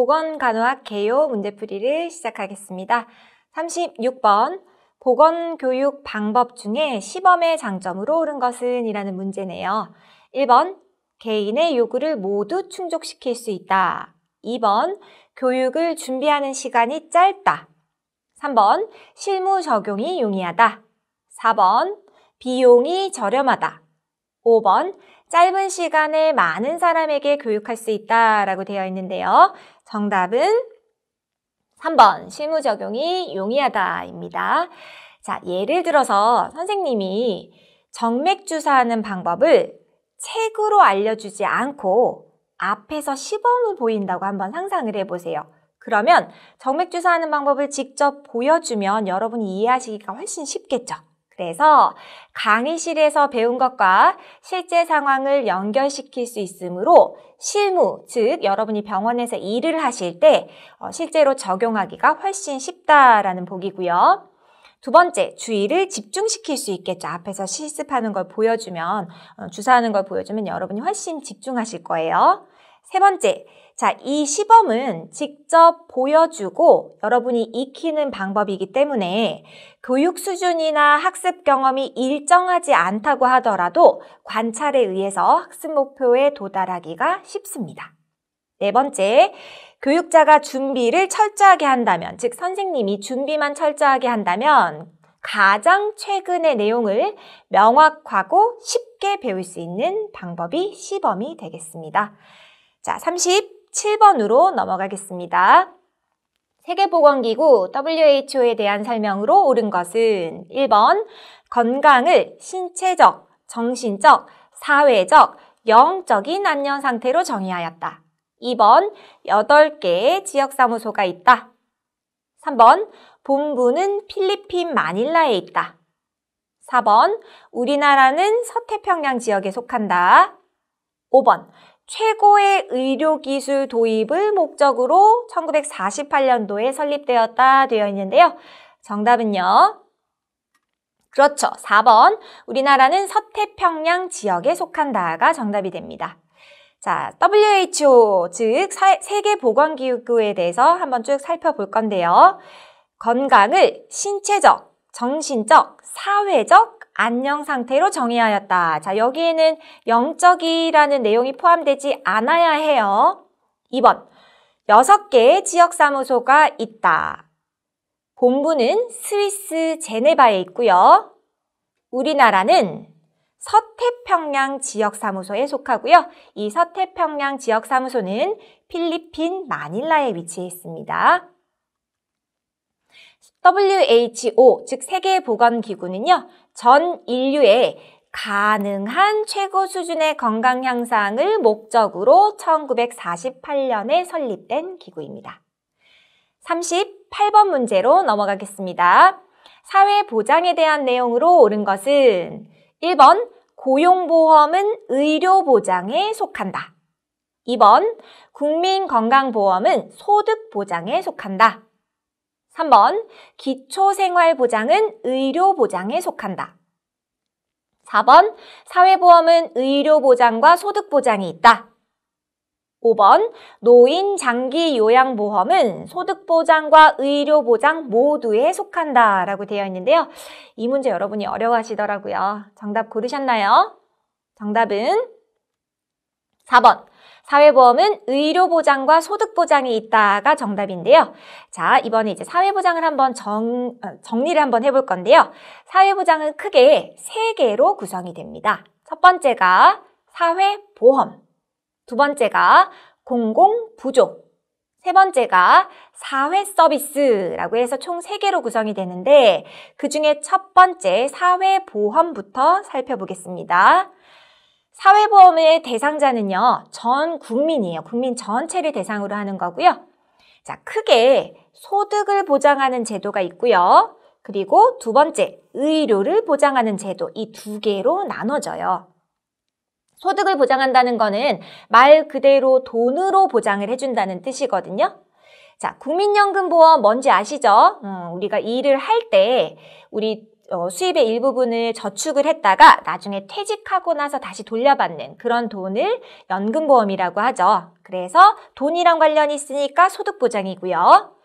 보건간호학 개요 문제풀이를 시작하겠습니다. 36번 보건교육 방법 중에 시범의 장점으로 옳은 것은? 이라는 문제네요. 1번 개인의 요구를 모두 충족시킬 수 있다. 2번 교육을 준비하는 시간이 짧다. 3번 실무 적용이 용이하다. 4번 비용이 저렴하다. 5번 짧은 시간에 많은 사람에게 교육할 수 있다 라고 되어 있는데요. 정답은 3번 실무 적용이 용이하다 입니다. 자, 예를 들어서 선생님이 정맥 주사하는 방법을 책으로 알려주지 않고 앞에서 시범을 보인다고 한번 상상을 해보세요. 그러면 정맥 주사하는 방법을 직접 보여주면 여러분이 이해하시기가 훨씬 쉽겠죠. 그래서 강의실에서 배운 것과 실제 상황을 연결시킬 수 있으므로 실무, 즉 여러분이 병원에서 일을 하실 때 실제로 적용하기가 훨씬 쉽다라는 보기고요. 두 번째, 주의를 집중시킬 수 있겠죠. 앞에서 실습하는 걸 보여주면, 주사하는 걸 보여주면 여러분이 훨씬 집중하실 거예요. 세 번째, 자, 이 시범은 직접 보여주고 여러분이 익히는 방법이기 때문에 교육 수준이나 학습 경험이 일정하지 않다고 하더라도 관찰에 의해서 학습 목표에 도달하기가 쉽습니다. 네 번째, 교육자가 준비를 철저하게 한다면, 즉 선생님이 준비만 철저하게 한다면 가장 최근의 내용을 명확하고 쉽게 배울 수 있는 방법이 시범이 되겠습니다. 자, 37번으로 넘어가겠습니다. 세계보건기구 WHO에 대한 설명으로 옳은 것은 1번 건강을 신체적, 정신적, 사회적, 영적인 안녕 상태로 정의하였다. 2번 8개의 지역사무소가 있다. 3번 본부는 필리핀 마닐라에 있다. 4번 우리나라는 서태평양 지역에 속한다. 5번 최고의 의료기술 도입을 목적으로 1948년도에 설립되었다 되어 있는데요. 정답은요. 그렇죠. 4번 우리나라는 서태평양 지역에 속한다가 정답이 됩니다. 자, WHO, 즉 세계보건기구에 대해서 한번 쭉 살펴볼 건데요. 건강을 신체적, 정신적, 사회적 안녕 상태로 정의하였다. 자, 여기에는 영적이라는 내용이 포함되지 않아야 해요. 2번, 6개의 지역사무소가 있다. 본부는 스위스 제네바에 있고요. 우리나라는 서태평양 지역사무소에 속하고요. 이 서태평양 지역사무소는 필리핀 마닐라에 위치해 있습니다. WHO, 즉 세계보건기구는요. 전 인류의 가능한 최고 수준의 건강 향상을 목적으로 1948년에 설립된 기구입니다. 38번 문제로 넘어가겠습니다. 사회보장에 대한 내용으로 옳은 것은 1번 고용보험은 의료보장에 속한다. 2번 국민건강보험은 소득보장에 속한다. 3번 기초생활보장은 의료보장에 속한다. 4번 사회보험은 의료보장과 소득보장이 있다. 5번 노인 장기요양보험은 소득보장과 의료보장 모두에 속한다 라고 되어 있는데요. 이 문제 여러분이 어려워하시더라고요. 정답 고르셨나요? 정답은 4번 사회보험은 의료보장과 소득보장이 있다가 정답인데요. 자, 이번에 이제 사회보장을 한번 정리를 한번 해볼 건데요. 사회보장은 크게 3개로 구성이 됩니다. 첫 번째가 사회보험, 두 번째가 공공부조, 세 번째가 사회서비스라고 해서 총 3개로 구성이 되는데 그중에 첫 번째 사회보험부터 살펴보겠습니다. 사회보험의 대상자는요, 전 국민이에요. 국민 전체를 대상으로 하는 거고요. 자, 크게 소득을 보장하는 제도가 있고요. 그리고 두 번째, 의료를 보장하는 제도, 이 2개로 나눠져요. 소득을 보장한다는 거는 말 그대로 돈으로 보장을 해준다는 뜻이거든요. 자, 국민연금보험 뭔지 아시죠? 우리가 일을 할 때 우리 수입의 일부분을 저축을 했다가 나중에 퇴직하고 나서 다시 돌려받는 그런 돈을 연금보험이라고 하죠. 그래서 돈이랑 관련이 있으니까 소득보장이고요.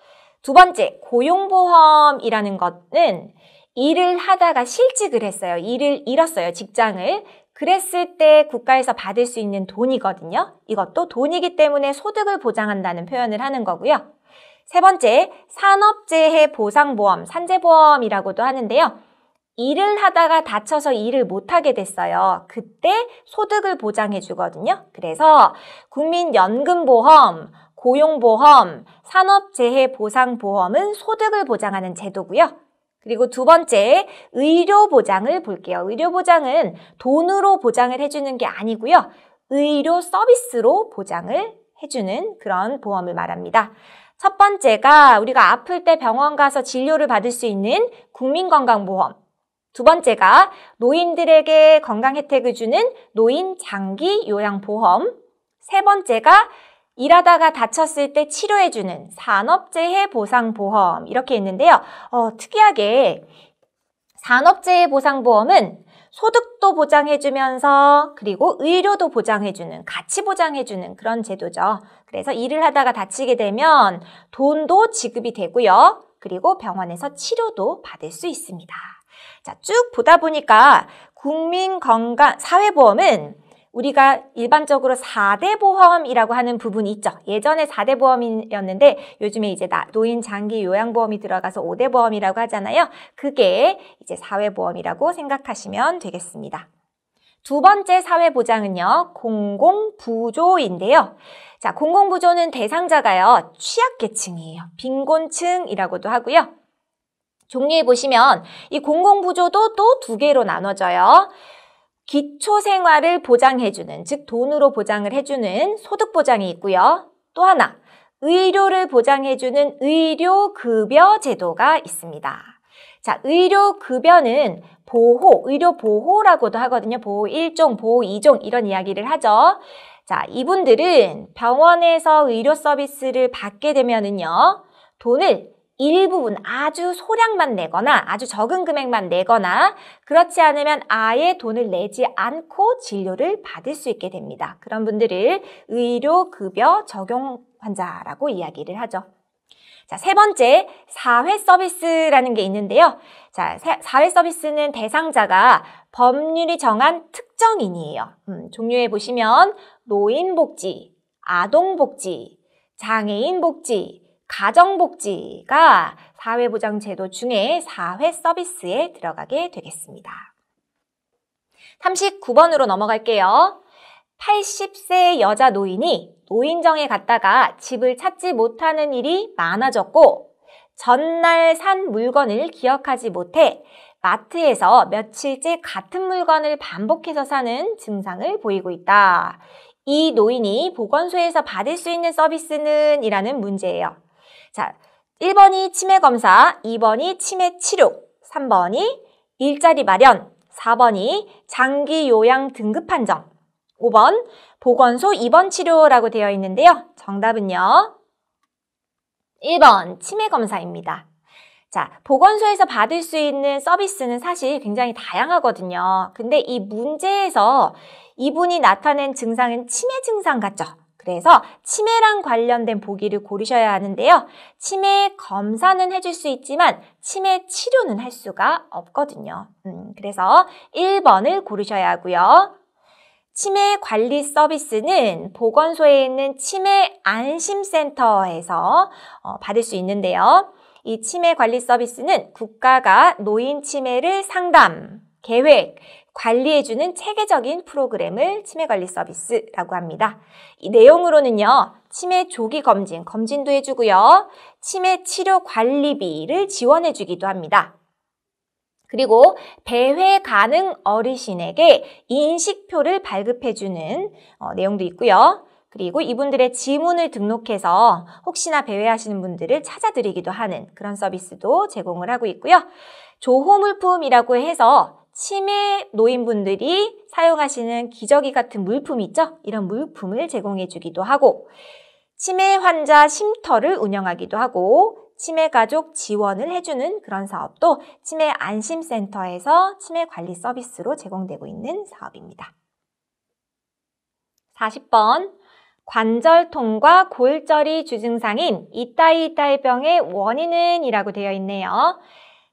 두 번째, 고용보험이라는 것은 일을 하다가 실직을 했어요. 일을 잃었어요, 직장을. 그랬을 때 국가에서 받을 수 있는 돈이거든요. 이것도 돈이기 때문에 소득을 보장한다는 표현을 하는 거고요. 세 번째, 산업재해 보상보험, 산재보험이라고도 하는데요. 일을 하다가 다쳐서 일을 못하게 됐어요. 그때 소득을 보장해 주거든요. 그래서 국민연금보험, 고용보험, 산업재해보상보험은 소득을 보장하는 제도고요. 그리고 두 번째, 의료보장을 볼게요. 의료보장은 돈으로 보장을 해주는 게 아니고요. 의료 서비스로 보장을 해주는 그런 보험을 말합니다. 첫 번째가 우리가 아플 때 병원 가서 진료를 받을 수 있는 국민건강보험. 두 번째가 노인들에게 건강 혜택을 주는 노인 장기 요양보험. 세 번째가 일하다가 다쳤을 때 치료해주는 산업재해 보상보험 이렇게 있는데요. 특이하게 산업재해 보상보험은 소득도 보장해주면서 그리고 의료도 보장해주는, 같이 보장해주는 그런 제도죠. 그래서 일을 하다가 다치게 되면 돈도 지급이 되고요. 그리고 병원에서 치료도 받을 수 있습니다. 자, 쭉 보다 보니까 사회보험은 우리가 일반적으로 4대 보험이라고 하는 부분이 있죠. 예전에 4대 보험이었는데 요즘에 이제 노인 장기 요양보험이 들어가서 5대 보험이라고 하잖아요. 그게 이제 사회보험이라고 생각하시면 되겠습니다. 두 번째 사회보장은요, 공공부조인데요. 자, 공공부조는 대상자가요, 취약계층이에요. 빈곤층이라고도 하고요. 종류에 보시면 이 공공부조도 또 두 개로 나눠져요. 기초생활을 보장해주는, 즉 돈으로 보장을 해주는 소득보장이 있고요. 또 하나, 의료를 보장해주는 의료급여 제도가 있습니다. 자, 의료급여는 의료보호라고도 하거든요. 보호 1종, 보호 2종 이런 이야기를 하죠. 자, 이분들은 병원에서 의료 서비스를 받게 되면은요, 돈을 일부분 아주 소량만 내거나 아주 적은 금액만 내거나 그렇지 않으면 아예 돈을 내지 않고 진료를 받을 수 있게 됩니다. 그런 분들을 의료급여 적용 환자라고 이야기를 하죠. 자, 세 번째, 사회서비스라는 게 있는데요. 자, 사회서비스는 대상자가 법률이 정한 특정인이에요. 종류에 보시면 노인복지, 아동복지, 장애인복지, 가정복지가 사회보장제도 중에 사회서비스에 들어가게 되겠습니다. 39번으로 넘어갈게요. 80세 여자 노인이 노인정에 갔다가 집을 찾지 못하는 일이 많아졌고 전날 산 물건을 기억하지 못해 마트에서 며칠째 같은 물건을 반복해서 사는 증상을 보이고 있다. 이 노인이 보건소에서 받을 수 있는 서비스는? 이라는 문제예요. 자, 1번이 치매검사, 2번이 치매치료, 3번이 일자리 마련, 4번이 장기요양 등급 판정, 5번 보건소 입원 치료라고 되어 있는데요. 정답은요, 1번 치매검사입니다. 자, 보건소에서 받을 수 있는 서비스는 사실 굉장히 다양하거든요. 근데 이 문제에서 이분이 나타낸 증상은 치매 증상 같죠? 그래서 치매랑 관련된 보기를 고르셔야 하는데요. 치매 검사는 해줄 수 있지만 치매 치료는 할 수가 없거든요. 그래서 1번을 고르셔야 하고요. 치매 관리 서비스는 보건소에 있는 치매 안심센터에서 받을 수 있는데요. 이 치매 관리 서비스는 국가가 노인 치매를 상담, 계획, 관리해주는 체계적인 프로그램을 치매관리 서비스라고 합니다. 이 내용으로는요, 치매 조기 검진도 해주고요. 치매 치료 관리비를 지원해주기도 합니다. 그리고 배회 가능 어르신에게 인식표를 발급해주는 내용도 있고요. 그리고 이분들의 지문을 등록해서 혹시나 배회하시는 분들을 찾아드리기도 하는 그런 서비스도 제공을 하고 있고요. 조호물품이라고 해서 치매 노인분들이 사용하시는 기저귀 같은 물품 있죠? 이런 물품을 제공해 주기도 하고 치매 환자 쉼터를 운영하기도 하고 치매 가족 지원을 해주는 그런 사업도 치매 안심센터에서 치매 관리 서비스로 제공되고 있는 사업입니다. 40번, 관절통과 골절이 주증상인 이따이 병의 원인은? 이라고 되어 있네요.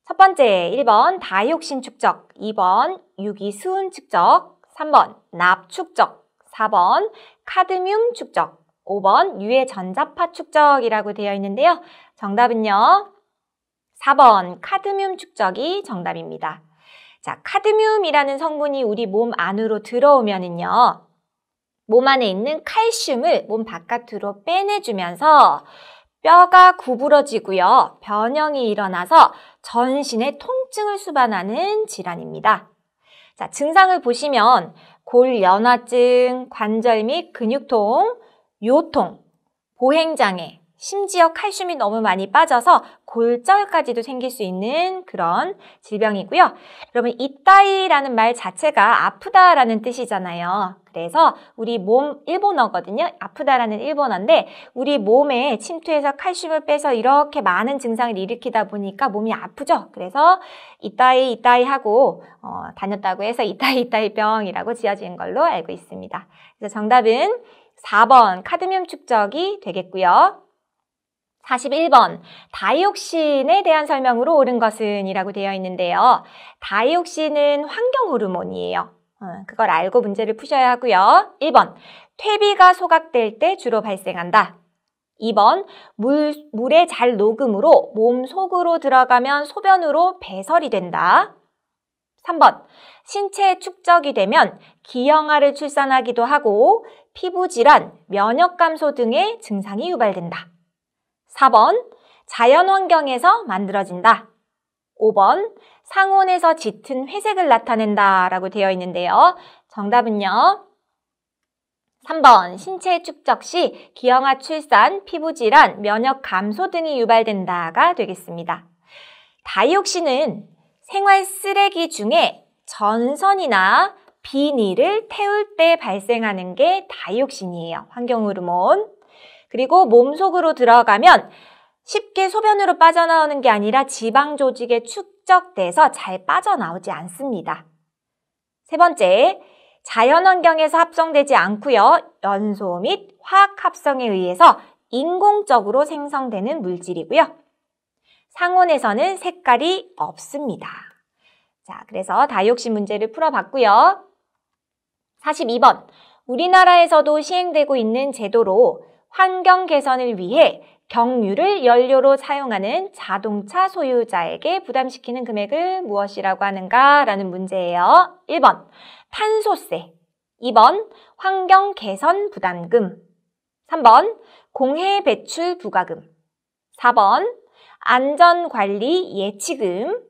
첫 번째, 1번 다이옥신 축적, 2번 유기수은 축적, 3번 납 축적, 4번 카드뮴 축적, 5번 유해전자파 축적이라고 되어 있는데요. 정답은요, 4번 카드뮴 축적이 정답입니다. 자, 카드뮴이라는 성분이 우리 몸 안으로 들어오면은요, 몸 안에 있는 칼슘을 몸 바깥으로 빼내주면서 뼈가 구부러지고요, 변형이 일어나서 전신에 통증을 수반하는 질환입니다. 자, 증상을 보시면 골연화증, 관절 및 근육통, 요통, 보행장애, 심지어 칼슘이 너무 많이 빠져서 골절까지도 생길 수 있는 그런 질병이고요. 여러분, 이따이라는 말 자체가 아프다라는 뜻이잖아요. 그래서 우리 몸 일본어거든요. 아프다라는 일본어인데 우리 몸에 침투해서 칼슘을 빼서 이렇게 많은 증상을 일으키다 보니까 몸이 아프죠. 그래서 이따이 하고 다녔다고 해서 이따이 병이라고 지어진 걸로 알고 있습니다. 그래서 정답은 4번 카드뮴 축적이 되겠고요. 41번, 다이옥신에 대한 설명으로 옳은 것은? 이라고 되어 있는데요. 다이옥신은 환경 호르몬이에요. 그걸 알고 문제를 푸셔야 하고요. 1번, 퇴비가 소각될 때 주로 발생한다. 2번, 물에 잘 녹음으로 몸 속으로 들어가면 소변으로 배설이 된다. 3번, 신체 축적이 되면 기형아를 출산하기도 하고 피부질환, 면역감소 등의 증상이 유발된다. 4번, 자연환경에서 만들어진다. 5번, 상온에서 짙은 회색을 나타낸다 라고 되어 있는데요. 정답은요, 3번, 신체 축적 시 기형아 출산, 피부질환, 면역 감소 등이 유발된다가 되겠습니다. 다이옥신은 생활 쓰레기 중에 전선이나 비닐을 태울 때 발생하는 게 다이옥신이에요. 환경 호르몬. 그리고 몸속으로 들어가면 쉽게 소변으로 빠져나오는 게 아니라 지방 조직에 축적돼서 잘 빠져나오지 않습니다. 세 번째, 자연환경에서 합성되지 않고요. 연소 및 화학 합성에 의해서 인공적으로 생성되는 물질이고요. 상온에서는 색깔이 없습니다. 자, 그래서 다이옥신 문제를 풀어봤고요. 42번, 우리나라에서도 시행되고 있는 제도로 환경 개선을 위해 경유를 연료로 사용하는 자동차 소유자에게 부담시키는 금액을 무엇이라고 하는가? 라는 문제예요. 1번, 탄소세. 2번, 환경 개선 부담금. 3번, 공해 배출 부과금. 4번, 안전관리 예치금.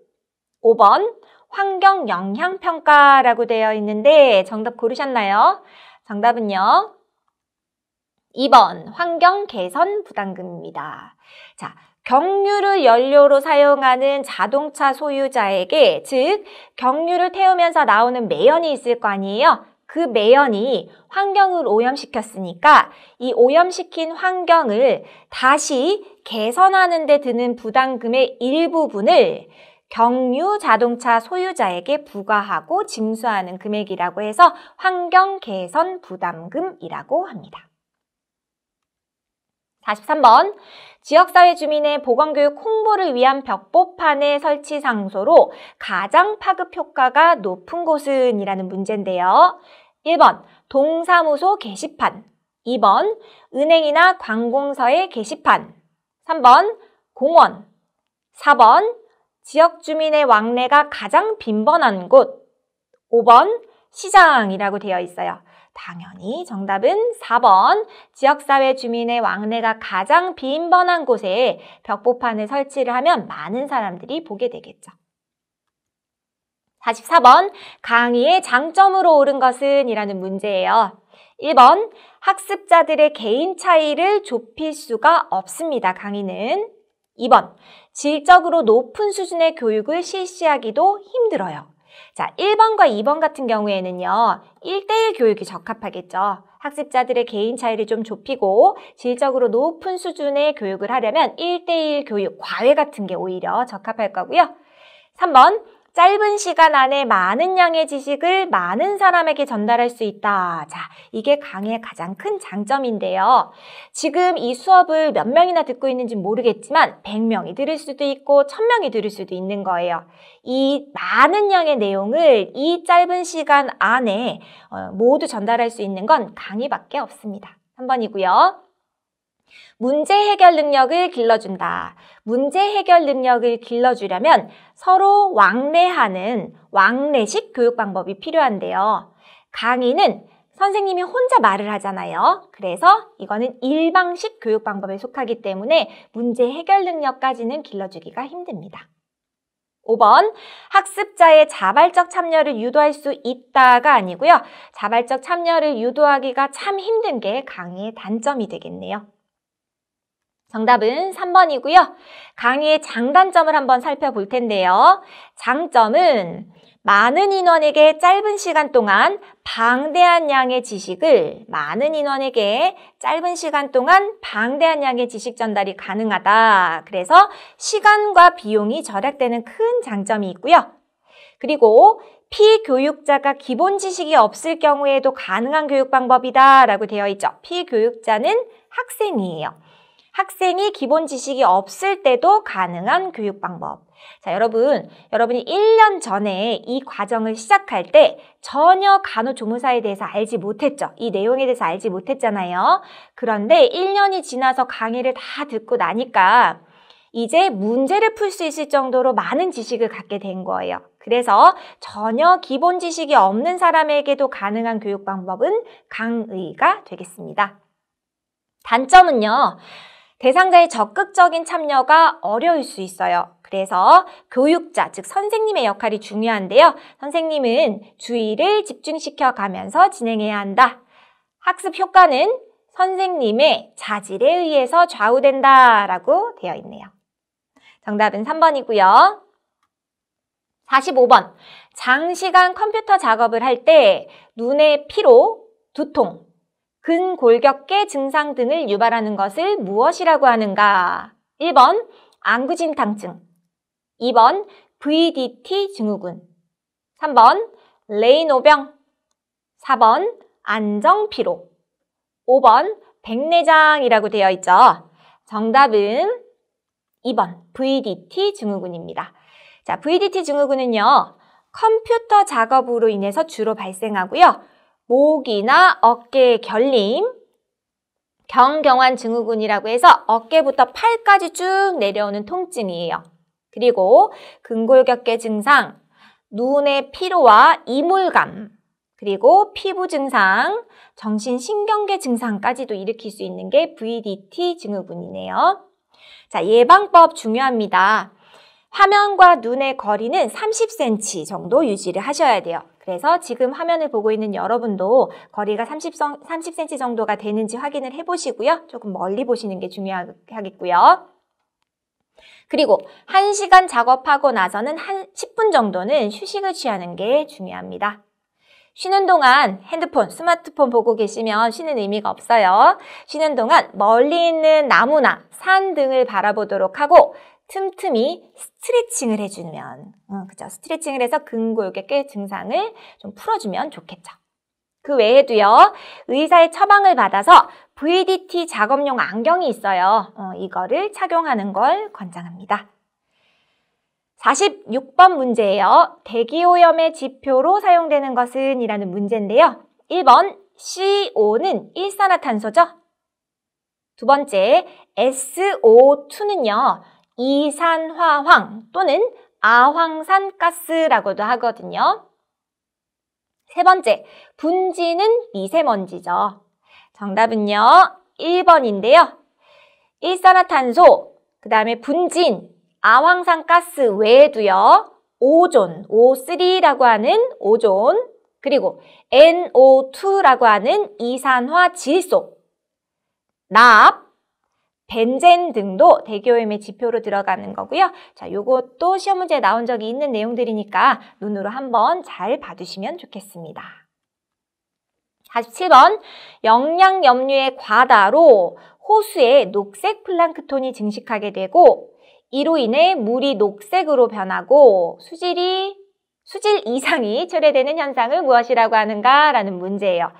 5번, 환경 영향 평가라고 되어 있는데 정답 고르셨나요? 정답은요, 2번 환경 개선 부담금입니다. 자, 경유를 연료로 사용하는 자동차 소유자에게, 즉 경유를 태우면서 나오는 매연이 있을 거 아니에요? 그 매연이 환경을 오염시켰으니까 이 오염시킨 환경을 다시 개선하는 데 드는 부담금의 일부분을 경유 자동차 소유자에게 부과하고 징수하는 금액이라고 해서 환경 개선 부담금이라고 합니다. 43번, 지역사회 주민의 보건교육 홍보를 위한 벽보판의 설치 장소로 가장 파급 효과가 높은 곳은? 이라는 문제인데요. 1번, 동사무소 게시판. 2번, 은행이나 관공서의 게시판. 3번, 공원. 4번, 지역 주민의 왕래가 가장 빈번한 곳. 5번, 시장이라고 되어 있어요. 당연히 정답은 4번, 지역사회 주민의 왕래가 가장 빈번한 곳에 벽보판을 설치를 하면 많은 사람들이 보게 되겠죠. 44번, 강의의 장점으로 옳은 것은? 이라는 문제예요. 1번, 학습자들의 개인 차이를 좁힐 수가 없습니다. 강의는. 2번, 질적으로 높은 수준의 교육을 실시하기도 힘들어요. 자, 1번과 2번 같은 경우에는요. 1대1 교육이 적합하겠죠. 학습자들의 개인 차이를 좀 좁히고 질적으로 높은 수준의 교육을 하려면 1대1 교육, 과외 같은 게 오히려 적합할 거고요. 3번, 짧은 시간 안에 많은 양의 지식을 많은 사람에게 전달할 수 있다. 자, 이게 강의의 가장 큰 장점인데요. 지금 이 수업을 몇 명이나 듣고 있는지 모르겠지만 100명이 들을 수도 있고 1000명이 들을 수도 있는 거예요. 이 많은 양의 내용을 이 짧은 시간 안에 모두 전달할 수 있는 건 강의밖에 없습니다. 3번이고요. 문제 해결 능력을 길러준다. 문제 해결 능력을 길러주려면 서로 왕래하는 왕래식 교육 방법이 필요한데요. 강의는 선생님이 혼자 말을 하잖아요. 그래서 이거는 일방식 교육 방법에 속하기 때문에 문제 해결 능력까지는 길러주기가 힘듭니다. 5번, 학습자의 자발적 참여를 유도할 수 있다가 아니고요. 자발적 참여를 유도하기가 참 힘든 게 강의의 단점이 되겠네요. 정답은 3번이고요. 강의의 장단점을 한번 살펴볼 텐데요. 장점은 많은 인원에게 짧은 시간 동안 방대한 양의 지식을 방대한 양의 지식 전달이 가능하다. 그래서 시간과 비용이 절약되는 큰 장점이 있고요. 그리고 피교육자가 기본 지식이 없을 경우에도 가능한 교육 방법이다 라고 되어 있죠. 피교육자는 학생이에요. 학생이 기본 지식이 없을 때도 가능한 교육 방법. 자, 여러분이 1년 전에 이 과정을 시작할 때 전혀 간호조무사에 대해서 알지 못했죠. 이 내용에 대해서 알지 못했잖아요. 그런데 1년이 지나서 강의를 다 듣고 나니까 이제 문제를 풀 수 있을 정도로 많은 지식을 갖게 된 거예요. 그래서 전혀 기본 지식이 없는 사람에게도 가능한 교육 방법은 강의가 되겠습니다. 단점은요. 대상자의 적극적인 참여가 어려울 수 있어요. 그래서 교육자, 즉 선생님의 역할이 중요한데요. 선생님은 주의를 집중시켜 가면서 진행해야 한다. 학습 효과는 선생님의 자질에 의해서 좌우된다라고 되어 있네요. 정답은 3번이고요. 45번. 장시간 컴퓨터 작업을 할 때 눈의 피로, 두통, 근골격계 증상 등을 유발하는 것을 무엇이라고 하는가? 1번 안구진탕증, 2번 VDT 증후군, 3번 레이노병, 4번 안정피로, 5번 백내장이라고 되어 있죠. 정답은 2번 VDT 증후군입니다. 자, VDT 증후군은요. 컴퓨터 작업으로 인해서 주로 발생하고요. 목이나 어깨의 결림, 경경환 증후군이라고 해서 어깨부터 팔까지 쭉 내려오는 통증이에요. 그리고 근골격계 증상, 눈의 피로와 이물감, 그리고 피부 증상, 정신신경계 증상까지도 일으킬 수 있는 게 VDT 증후군이네요. 자, 예방법 중요합니다. 화면과 눈의 거리는 30cm 정도 유지를 하셔야 돼요. 그래서 지금 화면을 보고 있는 여러분도 거리가 30cm 정도가 되는지 확인을 해보시고요. 조금 멀리 보시는 게 중요하겠고요. 그리고 1시간 작업하고 나서는 10분 정도는 휴식을 취하는 게 중요합니다. 쉬는 동안 핸드폰, 스마트폰 보고 계시면 쉬는 의미가 없어요. 쉬는 동안 멀리 있는 나무나 산 등을 바라보도록 하고 틈틈이 스트레칭을 해주면, 그죠? 스트레칭을 해서 근골격계 증상을 좀 풀어주면 좋겠죠. 그 외에도요, 의사의 처방을 받아서 VDT 작업용 안경이 있어요. 이거를 착용하는 걸 권장합니다. 46번 문제예요. 대기오염의 지표로 사용되는 것은? 이라는 문제인데요. 1번 CO는 일산화탄소죠. 두 번째 SO2는요. 이산화황 또는 아황산가스라고도 하거든요. 세 번째, 분지는 미세먼지죠. 정답은요, 1번인데요. 일산화탄소, 그 다음에 분진, 아황산가스 외에도요, 오존, O3라고 하는 오존, 그리고 NO2라고 하는 이산화질소, 납, 벤젠 등도 대기오염의 지표로 들어가는 거고요. 자, 요것도 시험 문제에 나온 적이 있는 내용들이니까 눈으로 한번 잘 봐두시면 좋겠습니다. 47번, 영양염류의 과다로 호수에 녹색 플랑크톤이 증식하게 되고 이로 인해 물이 녹색으로 변하고 수질 이상이 초래되는 현상을 무엇이라고 하는가라는 문제예요.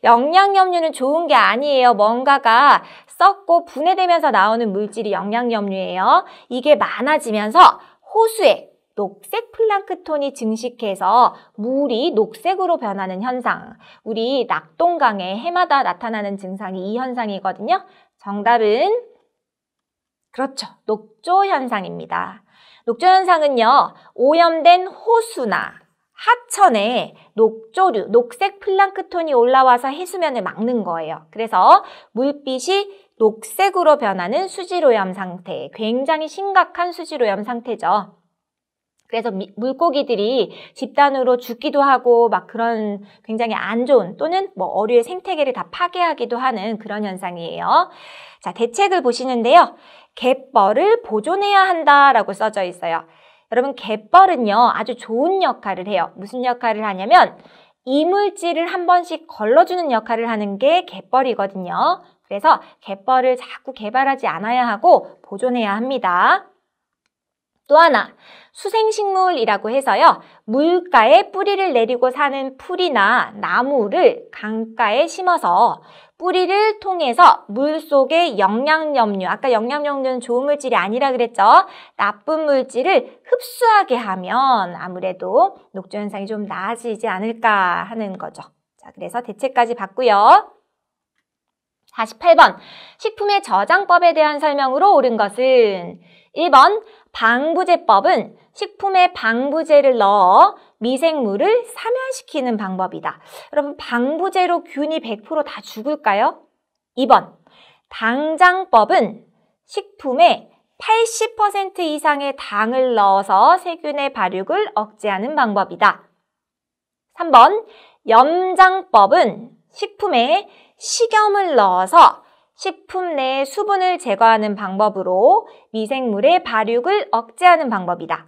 영양염류는 좋은 게 아니에요. 뭔가가 썩고 분해되면서 나오는 물질이 영양염류예요. 이게 많아지면서 호수에 녹색 플랑크톤이 증식해서 물이 녹색으로 변하는 현상. 우리 낙동강의 해마다 나타나는 증상이 이 현상이거든요. 정답은 그렇죠. 녹조 현상입니다. 녹조 현상은요, 오염된 호수나 하천에 녹조류, 녹색 플랑크톤이 올라와서 해수면을 막는 거예요. 그래서 물빛이 녹색으로 변하는 수질오염 상태, 굉장히 심각한 수질오염 상태죠. 그래서 물고기들이 집단으로 죽기도 하고 막 그런 굉장히 안 좋은 또는 뭐 어류의 생태계를 다 파괴하기도 하는 그런 현상이에요. 자, 대책을 보시는데요. 갯벌을 보존해야 한다라고 써져 있어요. 여러분, 갯벌은요, 아주 좋은 역할을 해요. 무슨 역할을 하냐면 이물질을 한 번씩 걸러주는 역할을 하는 게 갯벌이거든요. 그래서 갯벌을 자꾸 개발하지 않아야 하고 보존해야 합니다. 또 하나, 수생식물이라고 해서요, 물가에 뿌리를 내리고 사는 풀이나 나무를 강가에 심어서 뿌리를 통해서 물속의 영양염류, 아까 영양염류는 좋은 물질이 아니라 그랬죠? 나쁜 물질을 흡수하게 하면 아무래도 녹조 현상이 좀 나아지지 않을까 하는 거죠. 자, 그래서 대책까지 봤고요. 48번, 식품의 저장법에 대한 설명으로 옳은 것은 1번, 방부제법은 식품에 방부제를 넣어 미생물을 사멸시키는 방법이다. 여러분, 방부제로 균이 100% 다 죽을까요? 2번, 당장법은 식품에 80% 이상의 당을 넣어서 세균의 발육을 억제하는 방법이다. 3번, 염장법은 식품에 식염을 넣어서 식품 내 수분을 제거하는 방법으로 미생물의 발육을 억제하는 방법이다.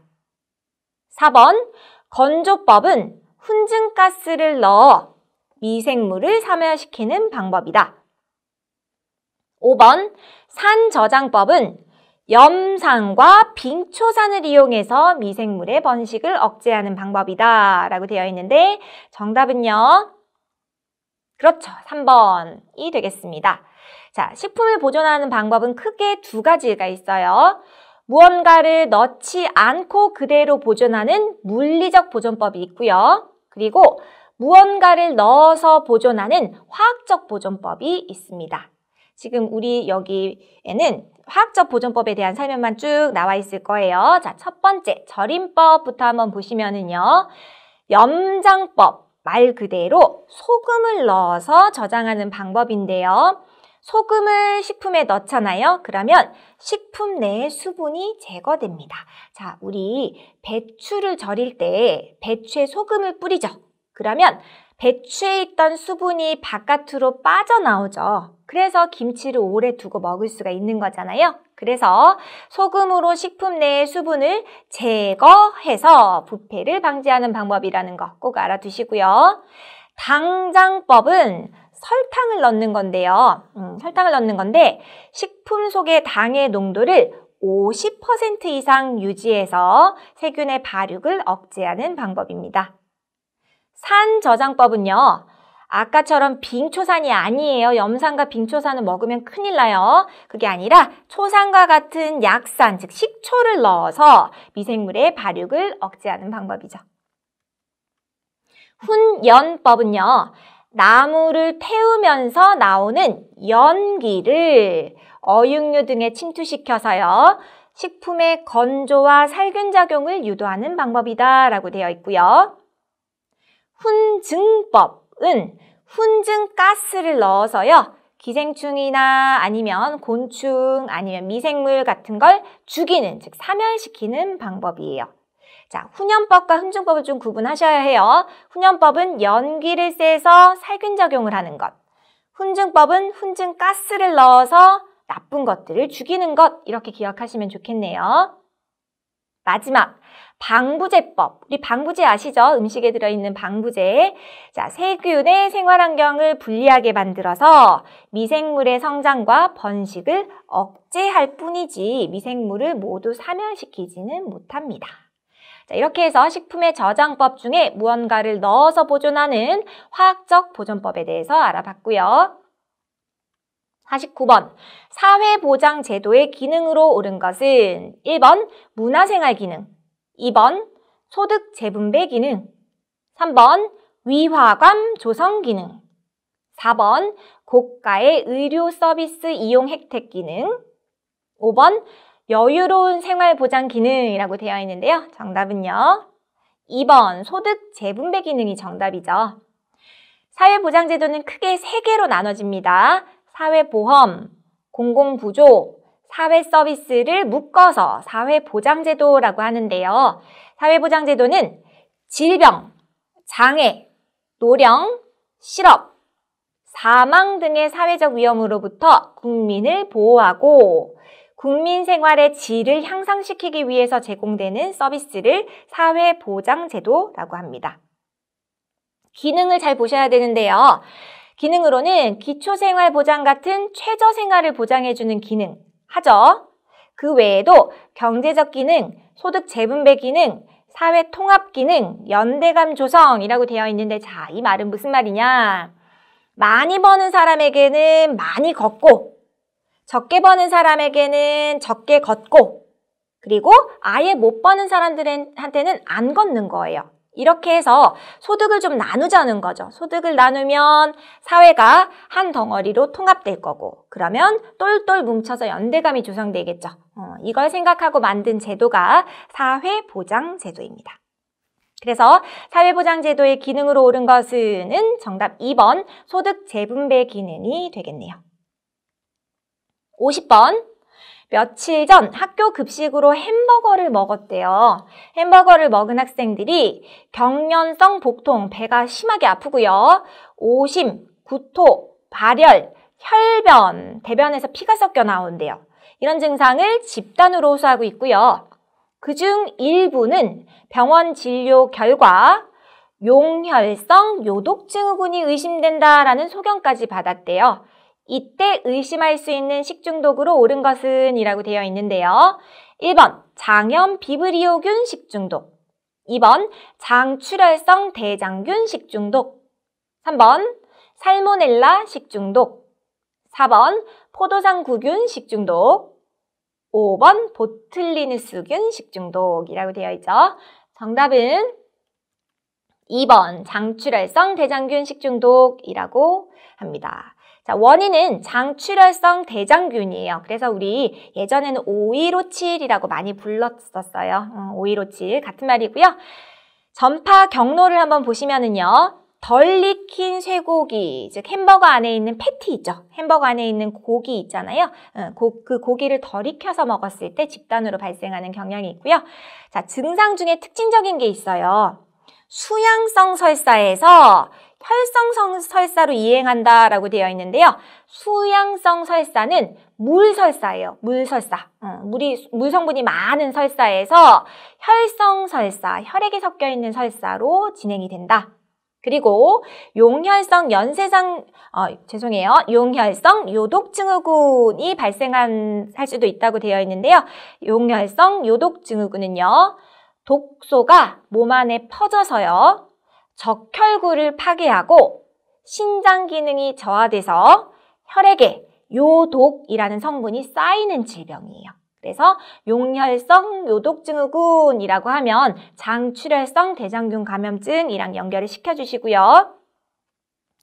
4번, 건조법은 훈증가스를 넣어 미생물을 사멸시키는 방법이다. 5번, 산저장법은 염산과 빙초산을 이용해서 미생물의 번식을 억제하는 방법이다 라고 되어 있는데 정답은요, 그렇죠, 3번이 되겠습니다. 자, 식품을 보존하는 방법은 크게 두 가지가 있어요. 무언가를 넣지 않고 그대로 보존하는 물리적 보존법이 있고요. 그리고 무언가를 넣어서 보존하는 화학적 보존법이 있습니다. 지금 우리 여기에는 화학적 보존법에 대한 설명만 쭉 나와 있을 거예요. 자, 첫 번째 절임법부터 한번 보시면은요. 염장법, 말 그대로 소금을 넣어서 저장하는 방법인데요. 소금을 식품에 넣잖아요. 그러면 식품 내의 수분이 제거됩니다. 자, 우리 배추를 절일 때 배추에 소금을 뿌리죠. 그러면 배추에 있던 수분이 바깥으로 빠져나오죠. 그래서 김치를 오래 두고 먹을 수가 있는 거잖아요. 그래서 소금으로 식품 내의 수분을 제거해서 부패를 방지하는 방법이라는 거 꼭 알아두시고요. 당장법은 설탕을 넣는 건데요. 설탕을 넣는 건데 식품 속의 당의 농도를 50% 이상 유지해서 세균의 발육을 억제하는 방법입니다. 산저장법은요. 아까처럼 빙초산이 아니에요. 염산과 빙초산을 먹으면 큰일 나요. 그게 아니라 초산과 같은 약산, 즉 식초를 넣어서 미생물의 발육을 억제하는 방법이죠. 훈연법은요. 나무를 태우면서 나오는 연기를 어육류 등에 침투시켜서요. 식품의 건조와 살균작용을 유도하는 방법이다 라고 되어 있고요. 훈증법은 훈증가스를 넣어서요. 기생충이나 아니면 곤충 아니면 미생물 같은 걸 죽이는, 즉 사멸시키는 방법이에요. 자, 훈연법과 훈증법을 좀 구분하셔야 해요. 훈연법은 연기를 쐬서 살균작용을 하는 것. 훈증법은 훈증가스를 넣어서 나쁜 것들을 죽이는 것 이렇게 기억하시면 좋겠네요. 마지막 방부제법. 우리 방부제 아시죠? 음식에 들어있는 방부제. 자, 세균의 생활환경을 불리하게 만들어서 미생물의 성장과 번식을 억제할 뿐이지 미생물을 모두 사멸시키지는 못합니다. 자, 이렇게 해서 식품의 저장법 중에 무언가를 넣어서 보존하는 화학적 보존법에 대해서 알아봤고요. 49번, 사회보장제도의 기능으로 옳은 것은 1번 문화생활기능, 2번 소득재분배 기능, 3번 위화감 조성 기능, 4번 고가의 의료 서비스 이용 혜택 기능, 5번 여유로운 생활보장 기능이라고 되어 있는데요. 정답은요. 2번 소득재분배 기능이 정답이죠. 사회보장제도는 크게 3개로 나눠집니다. 사회보험, 공공부조, 사회서비스를 묶어서 사회보장제도라고 하는데요. 사회보장제도는 질병, 장애, 노령, 실업, 사망 등의 사회적 위험으로부터 국민을 보호하고 국민 생활의 질을 향상시키기 위해서 제공되는 서비스를 사회보장제도라고 합니다. 기능을 잘 보셔야 되는데요. 기능으로는 기초생활보장 같은 최저생활을 보장해주는 기능 하죠. 그 외에도 경제적 기능, 소득재분배 기능, 사회통합 기능, 연대감 조성이라고 되어 있는데 자, 이 말은 무슨 말이냐? 많이 버는 사람에게는 많이 걷고 적게 버는 사람에게는 적게 걷고 그리고 아예 못 버는 사람들한테는 안 걷는 거예요. 이렇게 해서 소득을 좀 나누자는 거죠. 소득을 나누면 사회가 한 덩어리로 통합될 거고 그러면 똘똘 뭉쳐서 연대감이 조성되겠죠. 이걸 생각하고 만든 제도가 사회보장제도입니다. 그래서 사회보장제도의 기능으로 옳은 것은 정답 2번 소득재분배 기능이 되겠네요. 50번 며칠 전 학교 급식으로 햄버거를 먹었대요. 햄버거를 먹은 학생들이 경련성 복통, 배가 심하게 아프고요. 오심, 구토, 발열, 혈변, 대변에서 피가 섞여 나온대요. 이런 증상을 집단으로 호소하고 있고요. 그중 일부는 병원 진료 결과 용혈성 요독증후군이 의심된다라는 소견까지 받았대요. 이때 의심할 수 있는 식중독으로 옳은 것은 이라고 되어 있는데요. 1번 장염 비브리오균 식중독, 2번 장출혈성 대장균 식중독, 3번 살모넬라 식중독, 4번 포도상구균 식중독, 5번 보틀리누스균 식중독이라고 되어 있죠. 정답은 2번 장출혈성 대장균 식중독이라고 합니다. 자, 원인은 장출혈성 대장균이에요. 그래서 우리 예전에는 5157이라고 많이 불렀었어요. 5157 같은 말이고요. 전파 경로를 한번 보시면은요. 덜 익힌 쇠고기, 즉 햄버거 안에 있는 패티 있죠. 햄버거 안에 있는 고기 있잖아요. 그 고기를 덜 익혀서 먹었을 때 집단으로 발생하는 경향이 있고요. 자, 증상 중에 특징적인 게 있어요. 수양성 설사에서 혈성 설사로 이행한다라고 되어 있는데요. 수양성 설사는 물설사예요. 물설사. 물 성분이 많은 설사에서 혈성 설사, 혈액이 섞여 있는 설사로 진행이 된다. 그리고 용혈성 용혈성 요독증후군이 할 수도 있다고 되어 있는데요. 용혈성 요독증후군은요. 독소가 몸 안에 퍼져서요. 적혈구를 파괴하고 신장 기능이 저하돼서 혈액에 요독이라는 성분이 쌓이는 질병이에요. 그래서 용혈성 요독증후군이라고 하면 장출혈성 대장균 감염증이랑 연결을 시켜주시고요.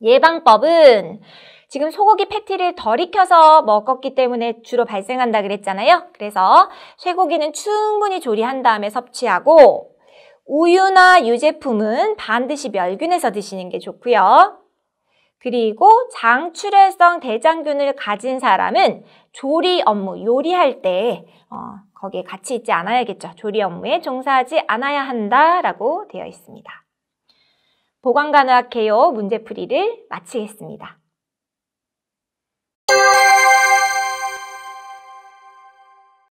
예방법은 지금 소고기 패티를 덜 익혀서 먹었기 때문에 주로 발생한다 그랬잖아요. 그래서 쇠고기는 충분히 조리한 다음에 섭취하고 우유나 유제품은 반드시 멸균해서 드시는 게 좋고요. 그리고 장출혈성 대장균을 가진 사람은 조리 업무, 요리할 때 거기에 같이 있지 않아야겠죠. 조리 업무에 종사하지 않아야 한다라고 되어 있습니다. 보건간호학 개요 문제풀이를 마치겠습니다.